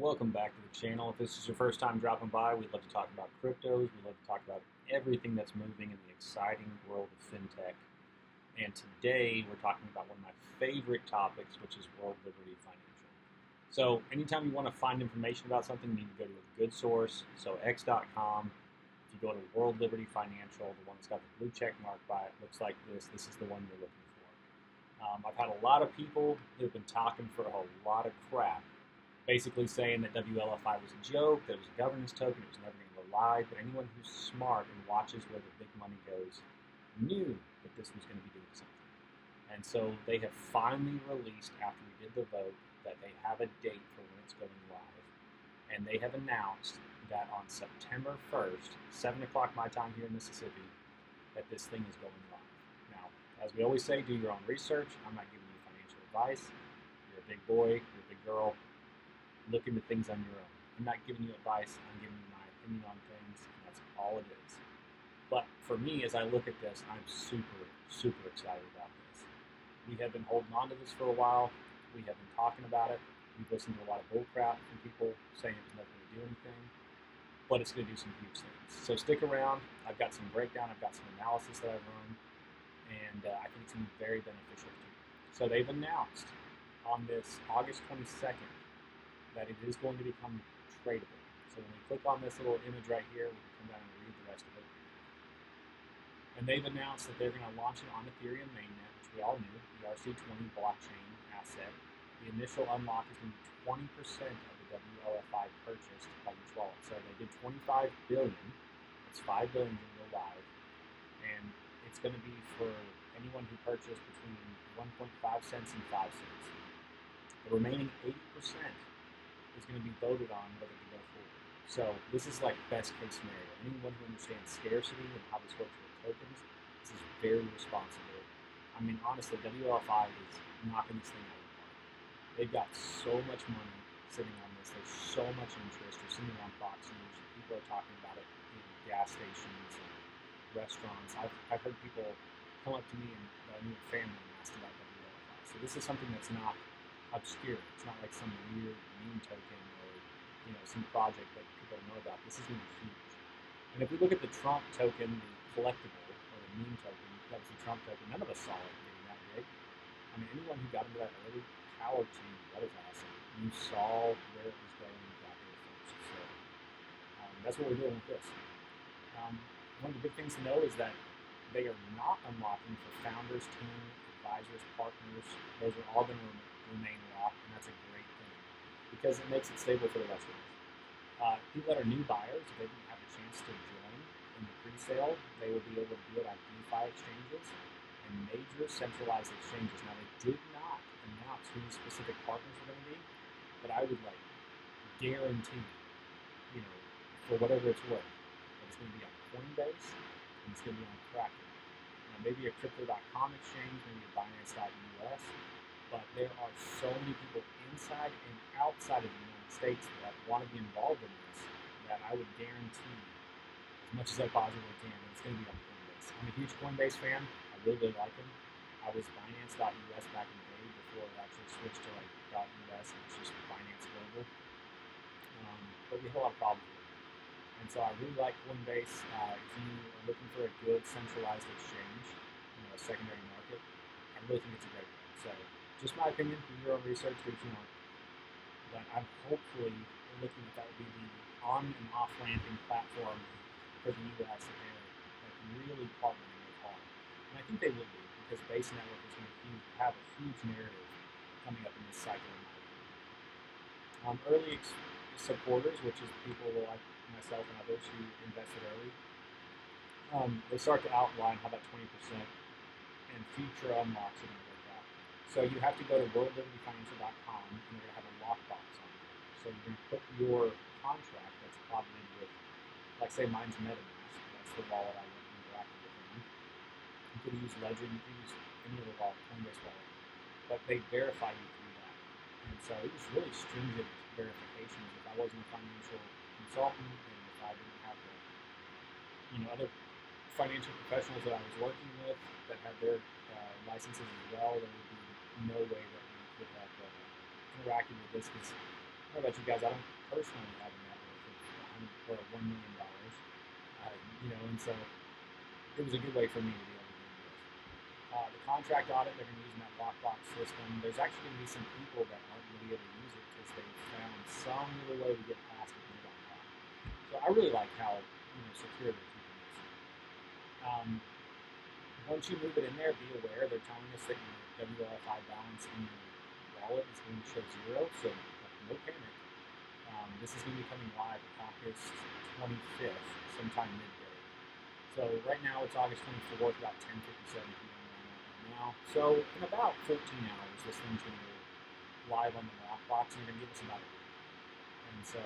Welcome back to the channel. If this is your first time dropping by, we'd love to talk about cryptos. We'd love to talk about everything that's moving in the exciting world of fintech. And today we're talking about one of my favorite topics, which is World Liberty Financial. So anytime you want to find information about something, you need to go to a good source. So x.com. If you go to World Liberty Financial, the one that's got the blue check mark by it, looks like this. This is the one you're looking for. I've had a lot of people who've been talking for a lot of crap, basically saying that WLFI was a joke, that it was a governance token, it was never going to go live. But anyone who's smart and watches where the big money goes knew that this was going to be doing something. And so they have finally released, after we did the vote, that they have a date for when it's going live. And they have announced that on September 1st, 7 o'clock my time here in Mississippi, that this thing is going live. Now, as we always say, do your own research. I'm not giving you financial advice. You're a big boy, you're a big girl. Look into things on your own. I'm not giving you advice, I'm giving you my opinion on things, and that's all it is. But for me, as I look at this, I'm super, super excited about this. We have been holding on to this for a while. We have been talking about it. We've listened to a lot of bullcrap from people saying it's not going to do anything, but it's going to do some huge things. So stick around. I've got some breakdown. I've got some analysis that I've run, and I think it's going to be very beneficial to you. So they've announced on this August 22nd that it is going to become tradable. So when we click on this little image right here, we can come down and read the rest of it. And they've announced that they're going to launch it on Ethereum mainnet, which we all knew, the ERC20 blockchain asset. The initial unlock is going to be 20% of the WLFI purchased by each wallet. So they did 25 billion. It's 5 billion to go live. And it's going to be for anyone who purchased between 1.5 cents and 5 cents. The remaining 80% is going to be voted on whether to go forward. So this is like best case scenario. Anyone who understands scarcity and how this works with tokens, this is very responsible. I mean, honestly, WLFI is knocking this thing out of the park. They've got so much money sitting on this. There's so much interest. You're seeing it on Fox News. People are talking about it in gas stations and restaurants. I've heard people come up to me and knew a family and asked about WLFI. So this is something that's not obscure. It's not like some weird meme token or some project that people don't know about. This is going to be huge. And if we look at the Trump token, the collectible or the meme token, that was the Trump token. None of us saw it getting that big. I mean, anyone who got into that early, power to you. That is awesome. You saw where it was going and got there first. So that's what we're doing with this. One of the big things to know is that they are not unlocking for founders, team, advisors, partners. Those are all going to remain locked, and that's a great thing because it makes it stable for the rest of us. People that are new buyers, if they didn't have a chance to join in the pre-sale, they will be able to do it on DeFi exchanges and major centralized exchanges. Now, they did not announce who these specific partners are going to be, but I would guarantee, for whatever it's worth, that it's going to be on Coinbase and it's going to be on Kraken. Now, maybe a crypto.com exchange, maybe a Binance.us. But there are so many people inside and outside of the United States that want to be involved in this that I would guarantee, as much as I possibly can, that it's going to be on Coinbase. I'm a huge Coinbase fan. I really like them. I was Binance.us back in the day before it actually switched to .us and it's just Binance Global. But we have a lot of problems with it. And so I really like Coinbase. If you are looking for a good centralized exchange, a secondary market, I really think it's a great one. So just my opinion, do your own research, do what you want. But I'm hopefully looking at that would be the on and off ramping platform for the US that they're really partnering with hard. And I think they will be because Base Network is going to have a huge narrative coming up in this cycle in my opinion. Early supporters, which is people like myself and others who invested early, they start to outline how that 20% and future unlocks are going to work out. So you have to go to worldlibertyfinancial.com and you're going to have a lockbox on there. So you're going to put your contract that's logged in with, like say mine's MetaMask, that's the wallet I interacted with in. You could use Ledger, you could use any other wallet, Coinbase wallet, but they verify you through that. And so it was really stringent verifications. If I wasn't a financial consultant and if I didn't have the, other financial professionals that I was working with that had their licenses as well, there would be no way that we could have interacted with this because know about you guys. I don't personally have a net worth of $1 million. And so it was a good way for me to be able to do this. The contract audit, they're going to be using that lockbox system. There's actually going to be some people that aren't going to be able to use it because they found some other way to get past it and get on top. So I really like how secure they're keeping this. Once you move it in there, be aware they're telling us that your WFI balance in your wallet is going to show zero, so no panic. This is going to be coming live August 25th, sometime midday. So right now it's August 24th, about 10:57 p.m. right now. So in about 14 hours, this thing's going to go live on the lockbox, and they're going to give us about a week. And so,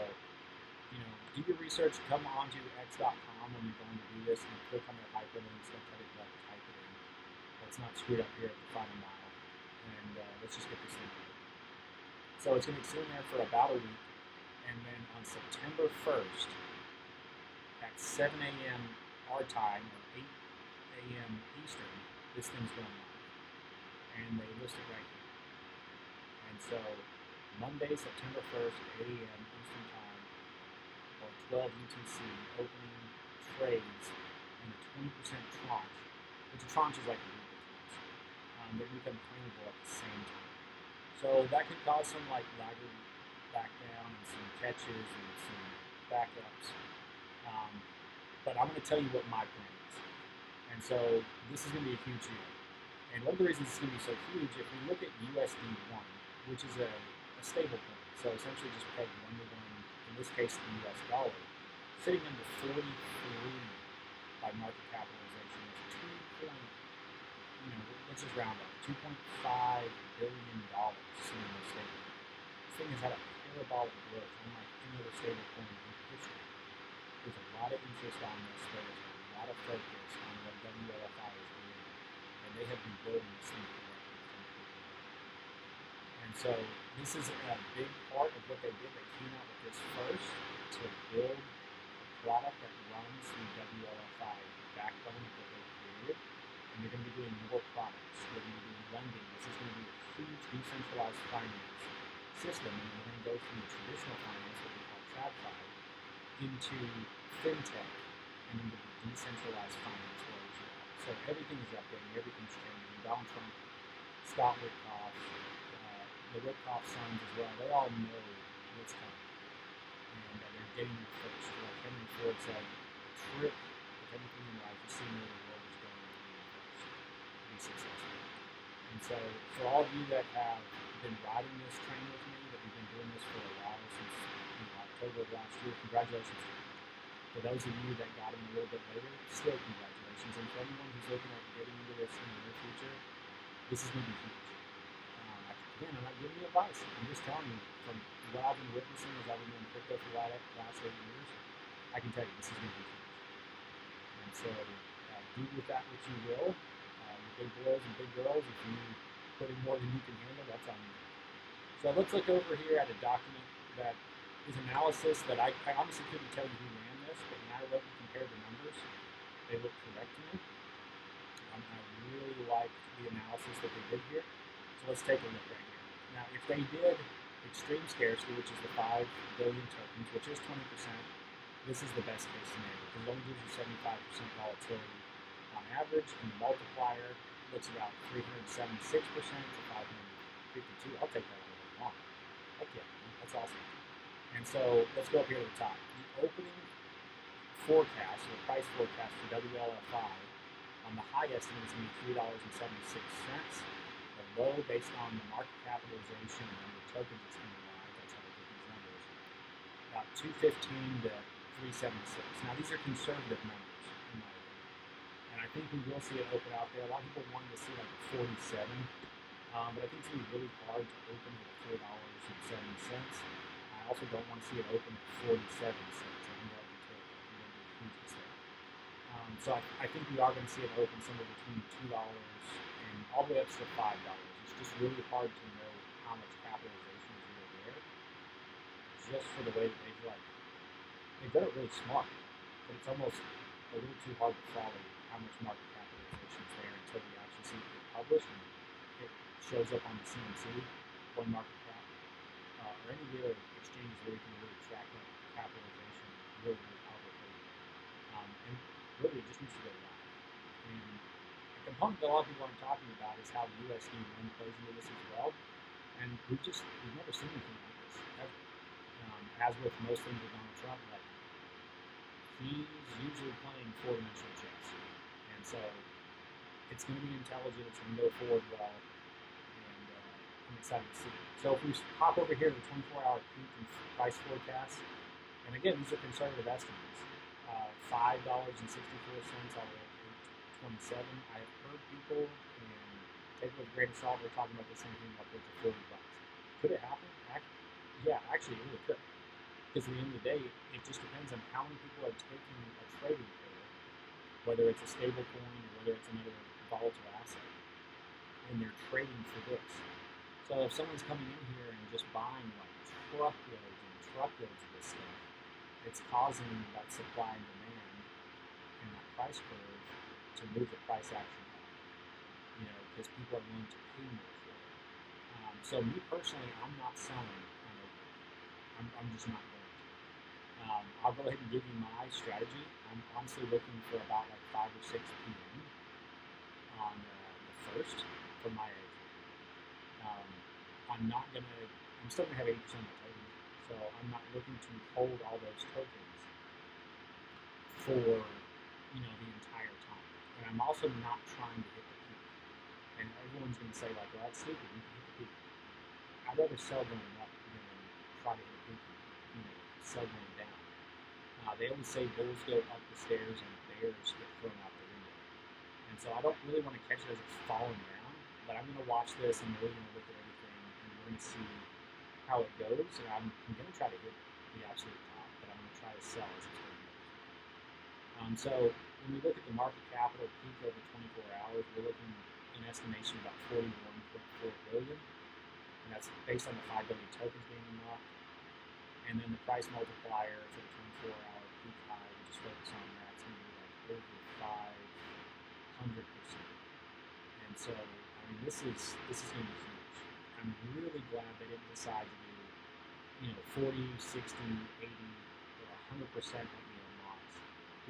do your research. Come on to x.com when you're going to do this, and click on their hyperlinks. Don't try to type it in. Let's not screw it up here at the final mile. And let's just get this thing going. So it's going to sit in there for about a week. And then on September 1st, at 7 a.m. our time, or 8 a.m. Eastern, this thing's going live. And they list it right here. And so Monday, September 1st, 8 a.m. Eastern time, or 12 UTC, opening trades in a 20% tranche, which a tranche is like a legal tranche, that become claimable at the same time. So that could cause some laggard back down and some catches and some backups. But I'm going to tell you what my plan is. And so this is going to be a huge deal. And one of the reasons it's going to be so huge, if we look at USD1, which is a stable coin, so essentially just peg 1 to 1, in this case the US dollar, sitting under 43 by market capitalization, is let's just round up, $2.5 billion sitting in the stable. This thing has had a parabolic growth, unlike any other stable coin in history. There's a lot of interest on this. There's a lot of focus on what WFLI is doing, and they have been building this thing correctly from the beginning. And so this is a big part of what they did. They came out with this first to build a product that runs the WFLI backbone of what they created, and they're going to be doing more products. They're going to be doing lending. This is going to be a huge decentralized finance system, and we're going to go from the traditional finance, what we call TradFi, into fintech and into the decentralized finance world as well. So everything is updating, everything's changing. Donald Trump, Scott Witkoff, the Witkoff sons as well, they all know what's coming. And they're getting there first. Like Henry Ford said, the trick with anything in life is seeing where the world is going and being first to be successful. And so for all of you that have been riding this train with me, that we've been doing this for a while, since October of last year, congratulations. For those of you that got in a little bit later, still congratulations. And for anyone who's looking at getting into this in the near future, this is going to be huge. Again, I'm not giving you advice. I'm just telling you from what I've been witnessing as I've been doing crypto for the last 8 years, I can tell you this is going to be huge. And so do with that what you will. You big boys and big girls, if you put in more than you can handle, that's on you. So let's look over here at a document that is analysis that I honestly couldn't tell you who ran this, but when I wrote and compared the numbers, they look correct to me. I really like the analysis that they did here. So let's take a look right here. Now, if they did extreme scarcity, which is the 5 billion tokens, which is 20%, this is the best case scenario because it only gives you 75% volatility on average, and the multiplier looks about 376% to 552. I'll take that all day long. Heck yeah, man. That's awesome. And so let's go up here to the top. The opening forecast, or price forecast for WLFI, on the high estimate is going to be $3.76. The low, based on the market capitalization and number of tokens it's going to buy, that's how they get these numbers, about 215 to 376. Now these are conservative numbers, in my opinion. And I think we will see it open out there. A lot of people wanted to see like a 47, but I think it's going to be really hard to open it at $4.70. I also don't want to see it open at 47 cents. I think that would be terrible. I think that would be a huge mistake. So I think we are going to see it open somewhere between $2 and all the way up to $5. It's just really hard to know how much capitalization is really there, just for the way that they've done it really smart, but it's almost a little too hard to follow how much market capitalization is there until we actually see it get published and it shows up on the CMC, one market cap. or any of the other exchanges where you can really track that capitalization really, really publicly. And really, it just needs to go live. And a component that a lot of people aren't talking about is how USD1 plays into this as well. And we've never seen anything like this ever. As with most things with Donald Trump, like he's usually playing four-dimensional chess, and so it's going to be intelligent. It's going to go forward well, and I'm excited to see it. So if we hop over here to the 24-hour peak and price forecast, and again, these are conservative estimates. $5.64 all the way up to 27. I've heard people, and take it with a grain of salt, they're talking about the same thing upwards of $40. Could it happen? Yeah, actually, it really could. Because at the end of the day, it just depends on how many people are taking a trading pair, whether it's a stable coin or whether it's another volatile asset, and they're trading for this. So if someone's coming in here and just buying like truckloads and truckloads of this stuff, it's causing that supply and demand and that price curve to move the price action up, because people are willing to pay more for it. So me personally, I'm not selling on open. I'm just not going to. I'll go ahead and give you my strategy. I'm honestly looking for about like 5 or 6 p.m. on the first for my age. I'm still gonna have 80% of my tokens, so I'm not looking to hold all those tokens for the entire time. And I'm also not trying to hit the peak. And everyone's gonna say like, well, that's stupid. You can hit the peak. I'd rather sell going up than try to hit the peak and sell going down. They always say bulls go up the stairs and bears get thrown out the window. And so I don't really want to catch it as it's falling down, but I'm going to watch this and really going to look at everything, and we're going to see how it goes. And I'm going to try to hit the absolute top, but I'm going to try to sell as it's going up. So when we look at the market capital peak over 24 hours, we're looking in estimation about 41.4 billion, and that's based on the 5 billion tokens being unlocked. And then the price multiplier for the 24-hour peak high, we just focus on that, it's going to be like over 500%. And so, I mean, this is going to be huge. I'm really glad they didn't decide to do, 40, 60, 80, or 100% of the unlocks,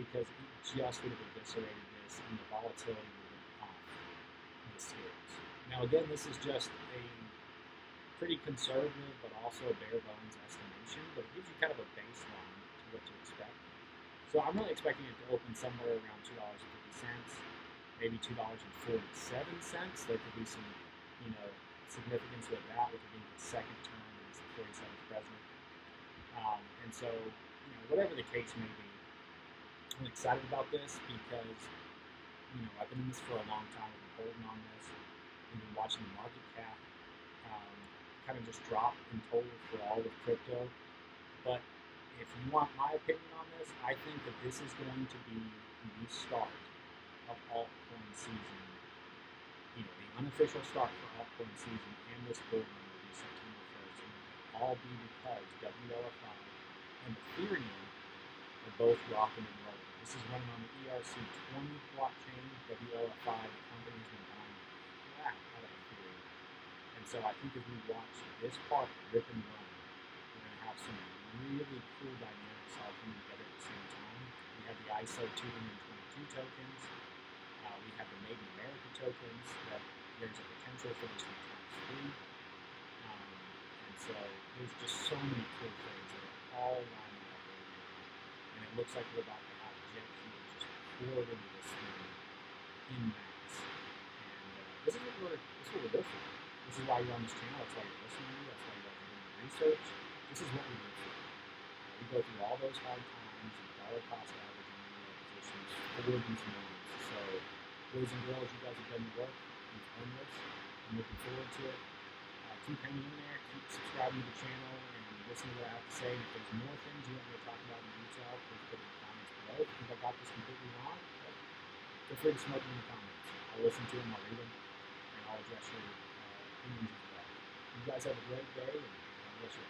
because it just would have eviscerated this, and the volatility would have been off the scales. Now, again, this is just a pretty conservative, but also a bare bones estimation, but it gives you kind of a baseline to what to expect. So I'm really expecting it to open somewhere around $2.50, maybe $2.47. There could be some, significance with that, with it being the second term as the 47th president. And so, whatever the case may be, I'm excited about this because, I've been in this for a long time. I've been holding on this. I've been watching the market cap kind of just drop in total for all of crypto. But if you want my opinion on this, I think that this is going to be the start of altcoin season. The unofficial start for altcoin season and this bull run will be September 1st. And it will all be because WFLI and Ethereum are both rocking and rolling. This is running on the ERC20 blockchain. WFLI, the company, has been buying crap out of Ethereum. And so I think as we watch this part rip and run, we're going to have some really cool dynamics all coming together at the same time. We have the ISO 222 tokens. We have the Made in America tokens that there's a potential for this to be tax-free. And so there's just so many cool things that are all lining up right now. And it looks like we're about to have jet fuel just poured into this thing in mass. And this is what we're good for. This is why you're on this channel. That's why you're listening to me. That's why you're doing the research. This is what we live for. We go through all those hard times and dollar cost averaging positions for these moments. So, boys and girls, you guys have done the work. You've earned this. I'm looking forward to it. Keep hanging in there. Keep subscribing to the channel and listening to what I have to say. And if there's more things you want me to talk about in detail, please put it in the comments below. If you think I got this completely wrong, feel free to smoke me in the comments. I'll listen to them. I'll read them. And I'll address your opinions as well. You guys have a great day, and God bless you.